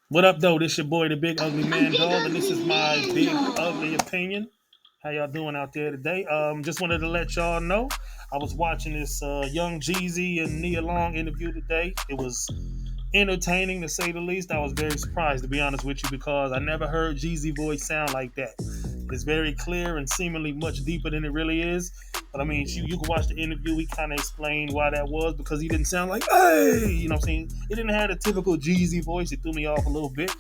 What up, though? This your boy, the Big Ugly Man Dog, and this is my Big Ugly Opinion. How y'all doing out there today? Just wanted to let y'all know I was watching this young Jeezy and Nia Long interview today. It was entertaining to say the least. I was very surprised, to be honest with you, because I never heard Jeezy voice sound like that. It's very clear and seemingly much deeper than it really is. But I mean, you can watch the interview. He kind of explained why that was because he didn't sound like, hey, you know what I'm saying? He didn't have the typical Jeezy voice. It threw me off a little bit.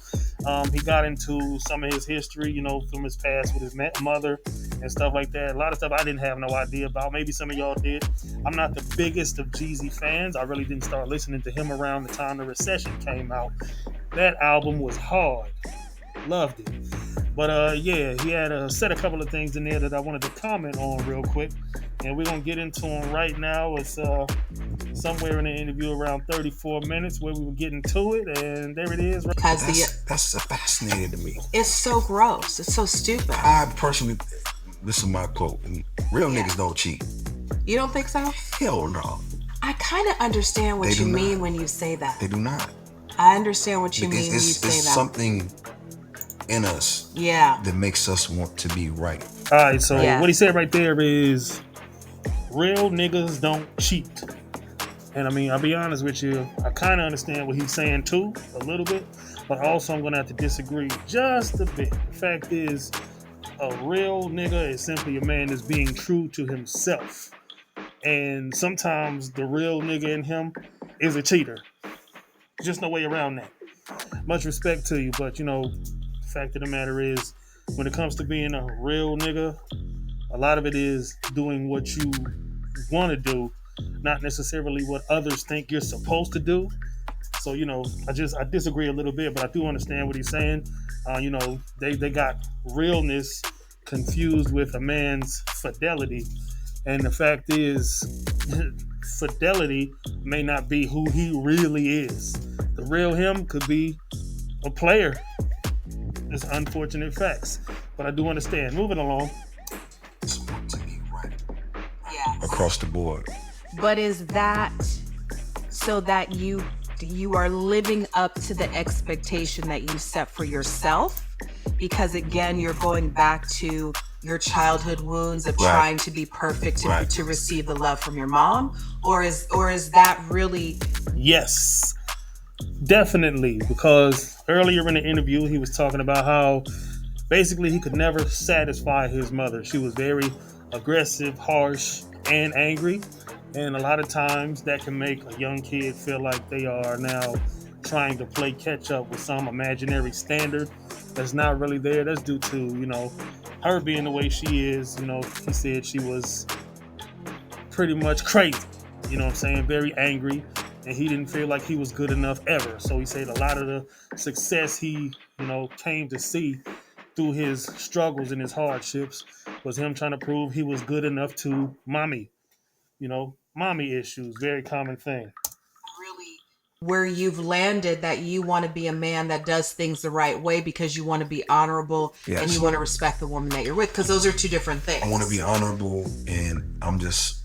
He got into some of his history, from his past with his mother and stuff like that. A lot of stuff I didn't have no idea about. Maybe some of y'all did. I'm not the biggest of Jeezy fans. I really didn't start listening to him around the time the Recession came out. That album was hard. Loved it. But yeah, he had said a couple of things in there that I wanted to comment on real quick. And we're going to get into them right now. It's somewhere in the interview around 34 minutes where we were getting to it. And there it is. Because That's fascinating to me. it's so gross. It's so stupid. I personally, this is my quote: "Real niggas don't cheat." You don't think so? Hell no, I kind of understand what They you do mean not. when you say that. they do not. I understand what you mean when you It's say that. something in us Yeah. that makes us want to be right. All right, so Yeah. what he said right there is real niggas don't cheat. And I mean, I'll be honest with you, I kind of understand what he's saying too, a little bit, but also I'm going to have to disagree just a bit. The fact is, a real nigga is simply a man that's being true to himself. And sometimes the real nigga in him is a cheater. Just no way around that. Much respect to you, but the fact of the matter is, when it comes to being a real nigga, a lot of it is doing what you want to do, not necessarily what others think you're supposed to do. So I disagree a little bit, but I do understand what he's saying. They got realness confused with a man's fidelity, and the fact is, fidelity may not be who he really is. The real him could be a player. It's unfortunate facts, but I do understand. Moving along. Just want to be right Yeah. across the board. But is that so that you are living up to the expectation that you set for yourself? Because again, you're going back to your childhood wounds of Right. trying to be perfect Right. to receive the love from your mom, or is that really? Yes, definitely. Because earlier in the interview, he was talking about how basically he could never satisfy his mother. She was very aggressive, harsh, and angry. And a lot of times that can make a young kid feel like they are now trying to play catch up with some imaginary standard that's not really there. That's due to, her being the way she is. He said she was pretty much crazy. You know what I'm saying? Very angry. And he didn't feel like he was good enough ever. So he said a lot of the success he, came to see through his struggles and his hardships was him trying to prove he was good enough to mommy. Mommy issues, very common thing. Really where you've landed that you want to be a man that does things the right way because you want to be honorable and Yes. you want to respect the woman that you're with, because those are two different things. I want to be honorable, and I'm just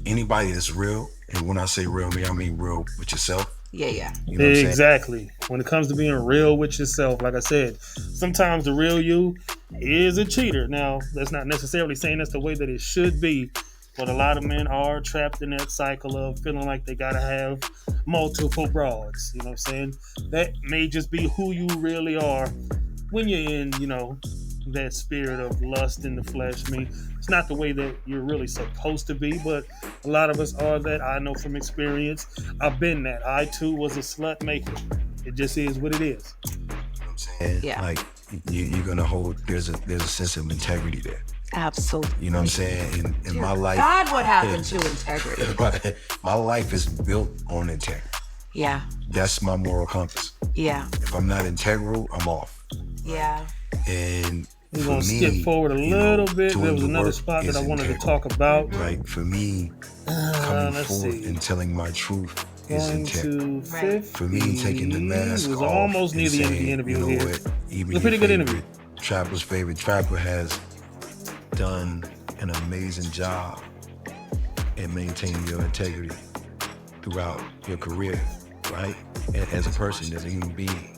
anybody that's real. And when I say real, I mean real with yourself. Yeah. You know what I'm saying? Exactly. When it comes to being real with yourself, like I said, sometimes the real you is a cheater. Now, that's not necessarily saying that's the way that it should be, but a lot of men are trapped in that cycle of feeling like they gotta have multiple broads. You know what I'm saying? That may just be who you really are when you're in, that spirit of lust in the flesh. I mean, it's not the way that you're really supposed to be, but a lot of us are that. I know from experience. I've been that. I too was a slut maker. It just is what it is. You know what I'm saying? Yeah. Like you're gonna hold. There's a sense of integrity there. Absolutely. You know what I'm saying? In my life, God, what happened to integrity? my life is built on integrity. Yeah. That's my moral compass. Yeah. If I'm not integral, I'm off. Yeah. And We're for going to me, skip forward a you know, little bit. There doing was the another work spot that is I wanted to integral. talk about. Right? For me, coming Let's forth see. and telling my truth is Going integral. to Right. 50. For me, taking the mask It was off almost near and the end of saying, the interview you know here. what, even It was a pretty your good interview. Trapper's favorite trapper has done an amazing job at maintaining your integrity throughout your career, right? As a person, as a human being.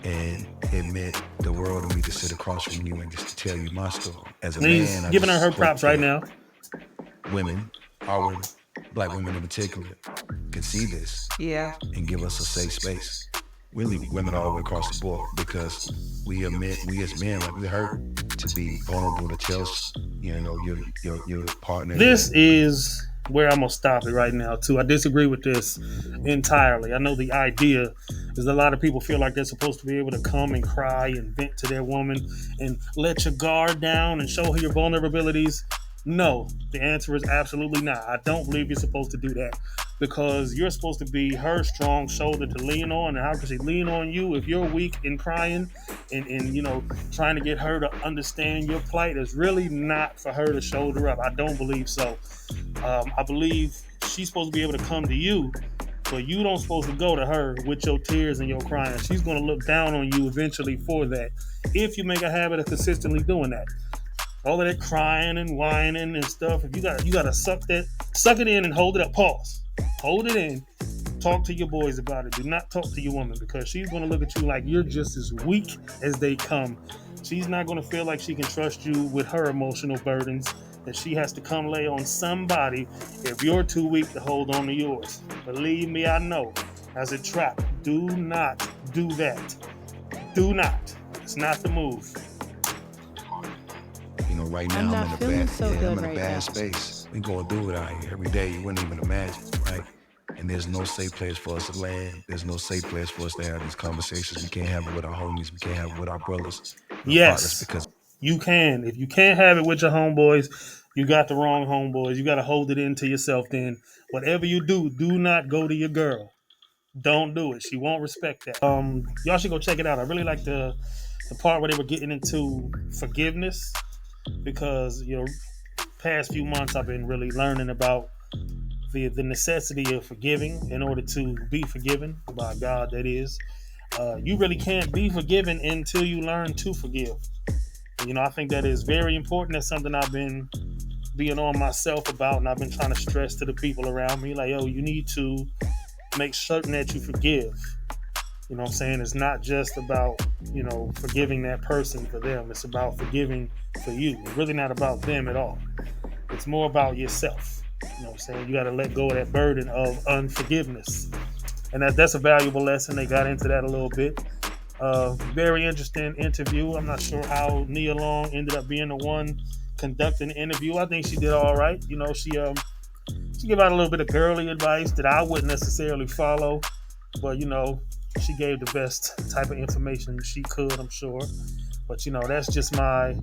And it meant the world to me to sit across from you and just to tell you my story. As a He's man, I giving her just her hope props right that now. women, our women, black women in particular, can see this Yeah. and give us a safe space. Really, women all the way across the board, because we admit, we as men, like, we hurt to be vulnerable to tell, your partner This that. is where I'm gonna stop it right now too. I disagree with this entirely. I know the idea is a lot of people feel like they're supposed to be able to come and cry and vent to their woman and let your guard down and show her your vulnerabilities. No, the answer is absolutely not. I don't believe you're supposed to do that, because you're supposed to be her strong shoulder to lean on. And how can she lean on you if you're weak and crying and trying to get her to understand your plight is really not for her to shoulder up. I don't believe so. I believe she's supposed to be able to come to you, but you don't supposed to go to her with your tears and your crying. She's going to look down on you eventually for that, if you make a habit of consistently doing that. All of that crying and whining and stuff. If you gotta suck it in and hold it up. Pause. Hold it in. Talk to your boys about it. Do not talk to your woman, because she's gonna look at you like you're just as weak as they come. She's not gonna feel like she can trust you with her emotional burdens, that she has to come lay on somebody if you're too weak to hold on to yours. Believe me, I know. As a trap, do not do that. Do not. It's not the move. Right now I'm I'm not in a feeling bad, so I'm good in a right bad now. space. We going through it out here every day. You wouldn't even imagine, right? And there's no safe place for us to land. There's no safe place for us to have these conversations. We can't have it with our homies. We can't have it with our brothers and our partners, Yes, because you can. If you can't have it with your homeboys, you got the wrong homeboys. You got to hold it in to yourself then. Whatever you do, do not go to your girl. Don't do it. She won't respect that. Y'all should go check it out. I really like the part where they were getting into forgiveness, because past few months I've been really learning about the necessity of forgiving in order to be forgiven by God. That is, you really can't be forgiven until you learn to forgive. I think that is very important. That's something I've been being on myself about, and I've been trying to stress to the people around me, like, yo, you need to make certain that you forgive. You know what I'm saying? It's not just about, forgiving that person for them. It's about forgiving for you. It's really not about them at all. It's more about yourself. You know what I'm saying? You got to let go of that burden of unforgiveness. And that's a valuable lesson. They got into that a little bit. Very interesting interview. I'm not sure how Nia Long ended up being the one conducting the interview. I think she did all right. She gave out a little bit of girly advice that I wouldn't necessarily follow, but she gave the best type of information she could, I'm sure. But that's just my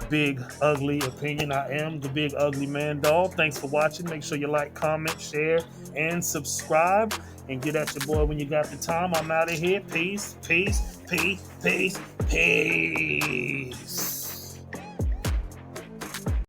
big ugly opinion. I am the big ugly man dog. Thanks for watching. Make sure you like, comment, share, and subscribe. And get at your boy when you got the time. I'm out of here. Peace, peace, peace, peace, peace.